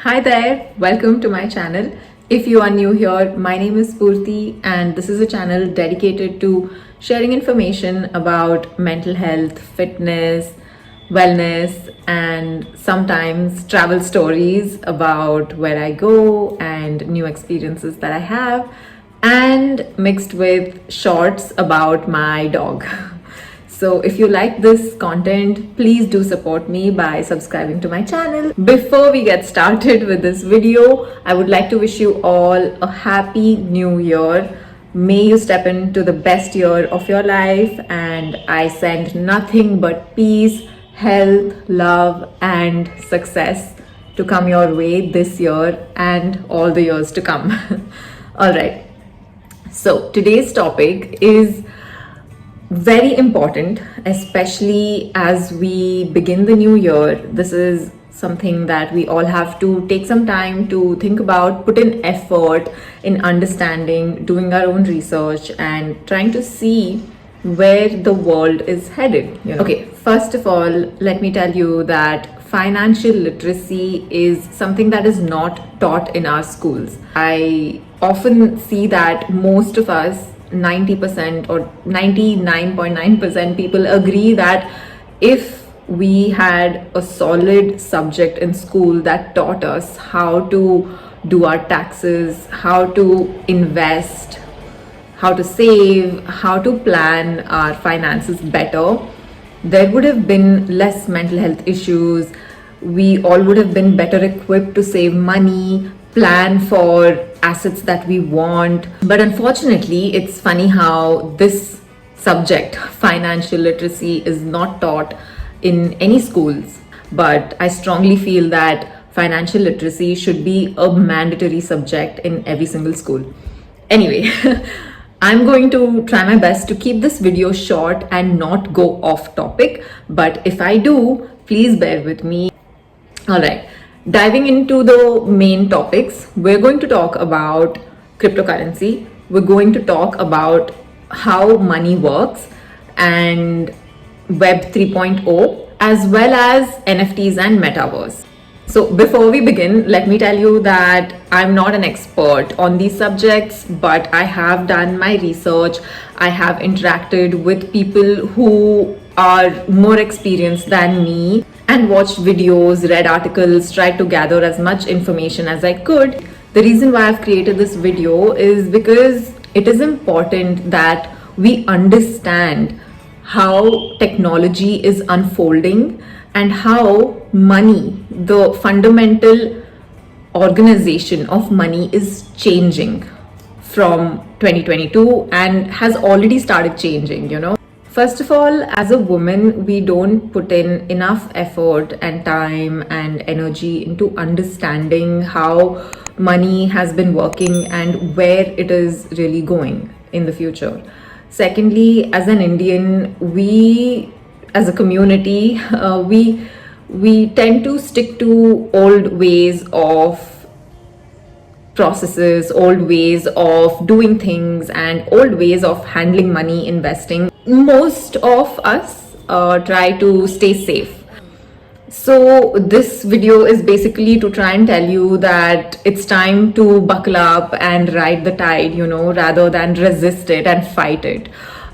Hi there, welcome to my channel. If you are new here, my name is Purti and this is a channel dedicated to sharing information about mental health, fitness, wellness, and sometimes travel stories about where I go and new experiences that I have, and mixed with shorts about my dog. So if you like this content, please do support me by subscribing to my channel. Before we get started with this video, I would like to wish you all a happy new year. May you step into the best year of your life, and I send nothing but peace, health, love, and success to come your way this year and all the years to come. All right. So today's topic is very important, especially as we begin the new year. This is something that we all have to take some time to think about, put in effort in understanding, doing our own research, and trying to see where the world is headed. Okay, first of all, let me tell you that financial literacy is something that is not taught in our schools. I often see that most of us, 90% or 99.9% people, agree that if we had a solid subject in school that taught us how to do our taxes, how to invest, how to save, how to plan our finances better, there would have been less mental health issues. We all would have been better equipped to save money, plan for assets that we want. But unfortunately, it's funny how this subject, financial literacy, is not taught in any schools. But I strongly feel that financial literacy should be a mandatory subject in every single school. Anyway, I'm going to try my best to keep this video short and not go off topic. But if I do, please bear with me. All right. Diving into the main topics, we're going to talk about cryptocurrency. We're going to talk about how money works and Web 3.0, as well as NFTs and metaverse. So before we begin, let me tell you that I'm not an expert on these subjects, but I have done my research. I have interacted with people who are more experienced than me and watched videos, read articles, tried to gather as much information as I could. The reason why I've created this video is because it is important that we understand how technology is unfolding and how money, the fundamental organization of money, is changing from 2022 and has already started changing. First of all, as a woman, we don't put in enough effort and time and energy into understanding how money has been working and where it is really going in the future. Secondly, as an Indian, we as a community, we tend to stick to old ways of processes, old ways of doing things, and old ways of handling money, investing. Most of us try to stay safe. So this video is basically to try and tell you that it's time to buckle up and ride the tide, rather than resist it and fight it.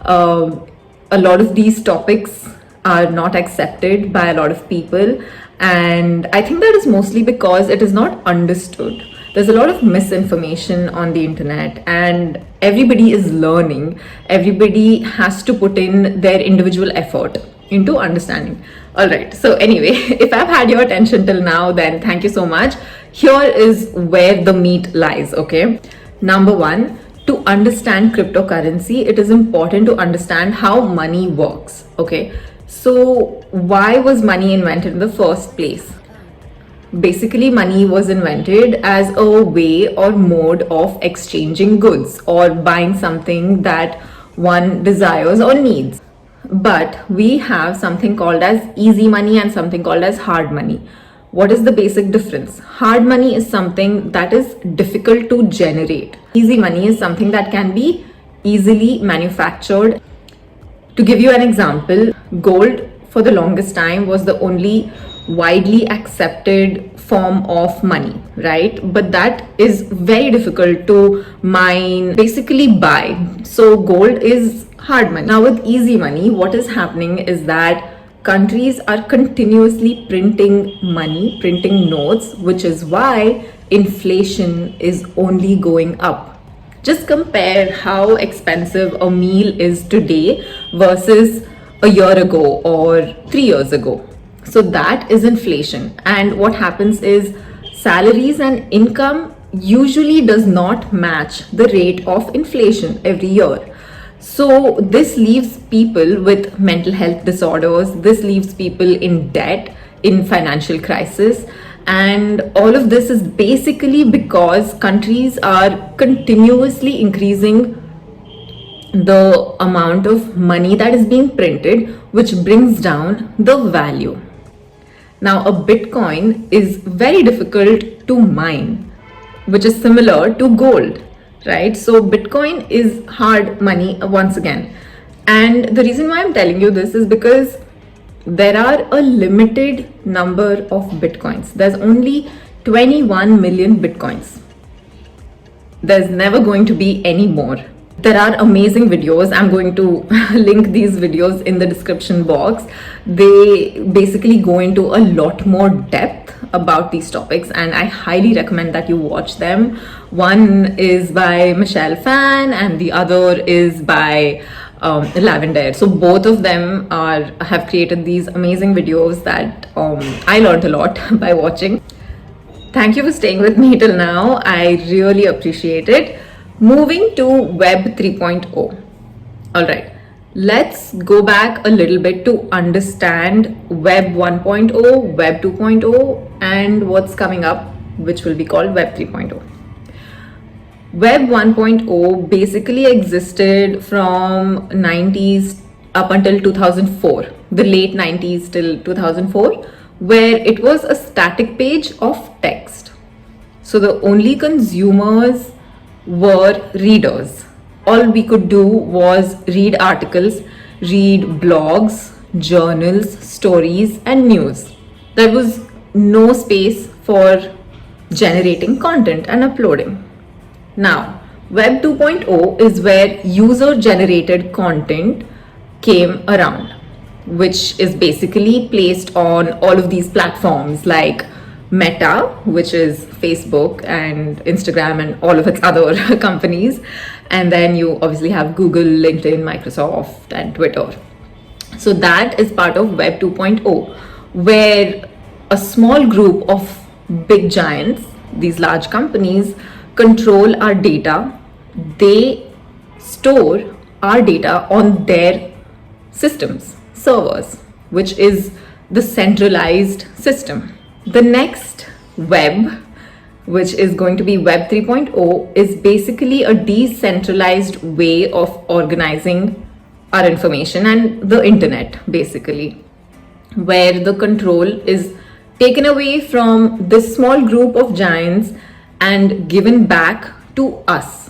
A lot of these topics are not accepted by a lot of people, and I think that is mostly because it is not understood. There's a lot of misinformation on the internet, and everybody is learning. Everybody has to put in their individual effort into understanding. All right. So anyway, if I've had your attention till now, then thank you so much. Here is where the meat lies. Okay. Number one, to understand cryptocurrency, it is important to understand how money works. Okay. So why was money invented in the first place? Basically, money was invented as a way or mode of exchanging goods or buying something that one desires or needs. But we have something called as easy money and something called as hard money. What is the basic difference? Hard money is something that is difficult to generate. Easy money is something that can be easily manufactured. To give you an example, gold for the longest time was the only widely accepted form of money, right? But that is very difficult to mine, basically buy. So gold is hard money. Now with easy money, what is happening is that countries are continuously printing money, printing notes, which is why inflation is only going up. Just compare how expensive a meal is today versus a year ago or 3 years ago. So that is inflation. And what happens is salaries and income usually does not match the rate of inflation every year. So this leaves people with mental health disorders, this leaves people in debt, in financial crisis, and all of this is basically because countries are continuously increasing the amount of money that is being printed, which brings down the value. Now, a Bitcoin is very difficult to mine, which is similar to gold, right? So, Bitcoin is hard money once again. And the reason why I'm telling you this is because there are a limited number of Bitcoins. There's only 21 million Bitcoins. There's never going to be any more. There are amazing videos. I'm going to link these videos in the description box. They basically go into a lot more depth about these topics, and I highly recommend that you watch them. One is by Michelle Phan and the other is by Lavender. So both of them have created these amazing videos that I learned a lot by watching. Thank you for staying with me till now. I really appreciate it. Moving to Web 3.0. All right, let's go back a little bit to understand Web 1.0, Web 2.0, and what's coming up, which will be called Web 3.0. Web 1.0 basically existed from 90s up until 2004, the late 90s till 2004, where it was a static page of text. So the only consumers were readers. All we could do was read articles, read blogs, journals, stories, and news. There was no space for generating content and uploading. Now, Web 2.0 is where user-generated content came around, which is basically placed on all of these platforms like Meta, which is Facebook and Instagram and all of its other companies. And then you obviously have Google, LinkedIn, Microsoft, and Twitter. So that is part of Web 2.0, where a small group of big giants, these large companies, control our data. They store our data on their systems, servers, which is the centralized system. The next web, which is going to be Web 3.0, is basically a decentralized way of organizing our information and the internet, basically, where the control is taken away from this small group of giants and given back to us.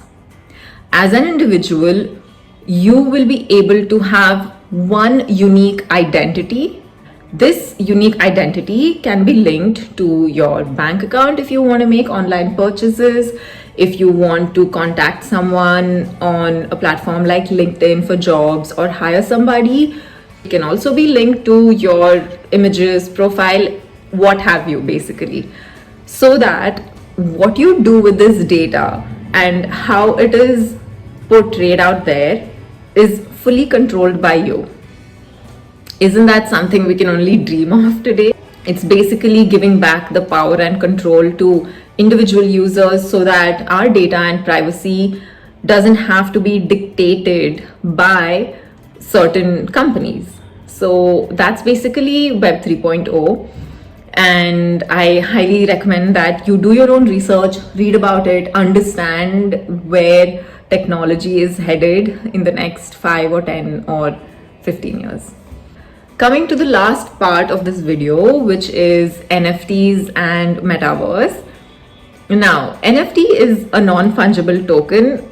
As an individual, you will be able to have one unique identity. This unique identity can be linked to your bank account if you want to make online purchases, if you want to contact someone on a platform like LinkedIn for jobs or hire somebody. It can also be linked to your images, profile, what have you, basically. So that what you do with this data and how it is portrayed out there is fully controlled by you. Isn't that something we can only dream of today? It's basically giving back the power and control to individual users so that our data and privacy doesn't have to be dictated by certain companies. So that's basically Web 3.0. And I highly recommend that you do your own research, read about it, understand where technology is headed in the next 5 or 10 or 15 years. Coming to the last part of this video, which is NFTs and Metaverse. Now, NFT is a non-fungible token.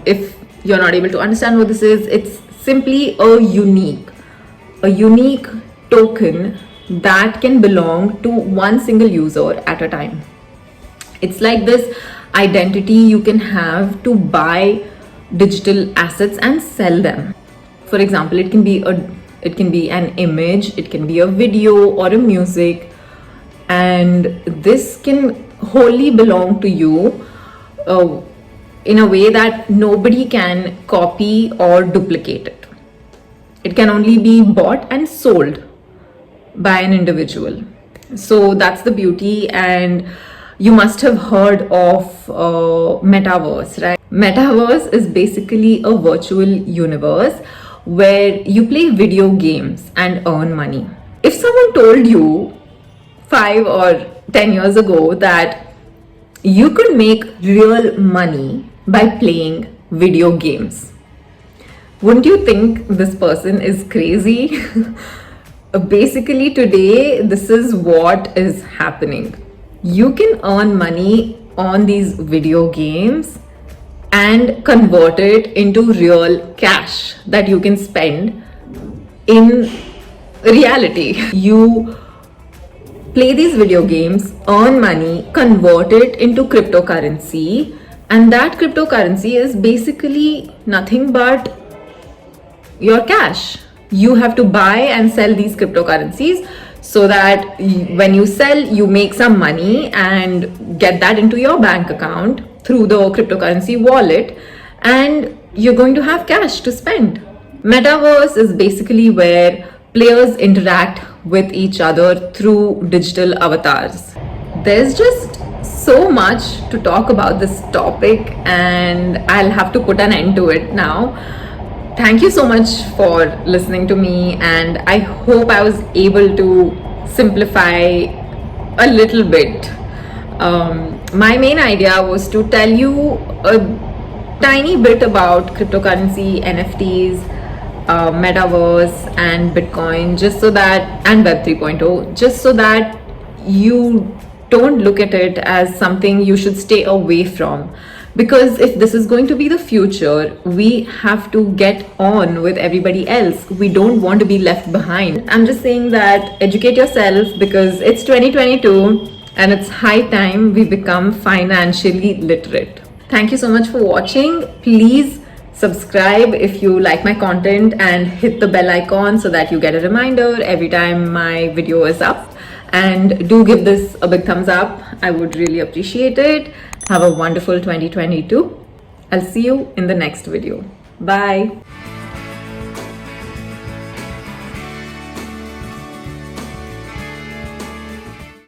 If you're not able to understand what this is, it's simply a unique token that can belong to one single user at a time. It's like this identity you can have to buy digital assets and sell them. For example, it can be an image, it can be a video or a music, and this can wholly belong to you in a way that nobody can copy or duplicate it. It can only be bought and sold by an individual. So that's the beauty. And you must have heard of metaverse, right? Metaverse is basically a virtual universe where you play video games and earn money. If someone told you 5 or 10 years ago that you could make real money by playing video games, wouldn't you think this person is crazy? Basically, today, this is what is happening. You can earn money on these video games and convert it into real cash that you can spend in reality. You play these video games, earn money, convert it into cryptocurrency, and that cryptocurrency is basically nothing but your cash. You have to buy and sell these cryptocurrencies so that when you sell, you make some money and get that into your bank account through the cryptocurrency wallet, and you're going to have cash to spend. Metaverse is basically where players interact with each other through digital avatars. There's just so much to talk about this topic, and I'll have to put an end to it now. Thank you so much for listening to me, and I hope I was able to simplify a little bit. My main idea was to tell you a tiny bit about cryptocurrency, NFTs, metaverse, and Bitcoin, and Web 3.0, just so that you don't look at it as something you should stay away from. Because if this is going to be the future, we have to get on with everybody else. We don't want to be left behind. I'm just saying that educate yourself, because it's 2022 and it's high time we become financially literate. Thank you so much for watching. Please subscribe if you like my content and hit the bell icon so that you get a reminder every time my video is up. And do give this a big thumbs up. I would really appreciate it. Have a wonderful 2022. I'll see you in the next video. Bye.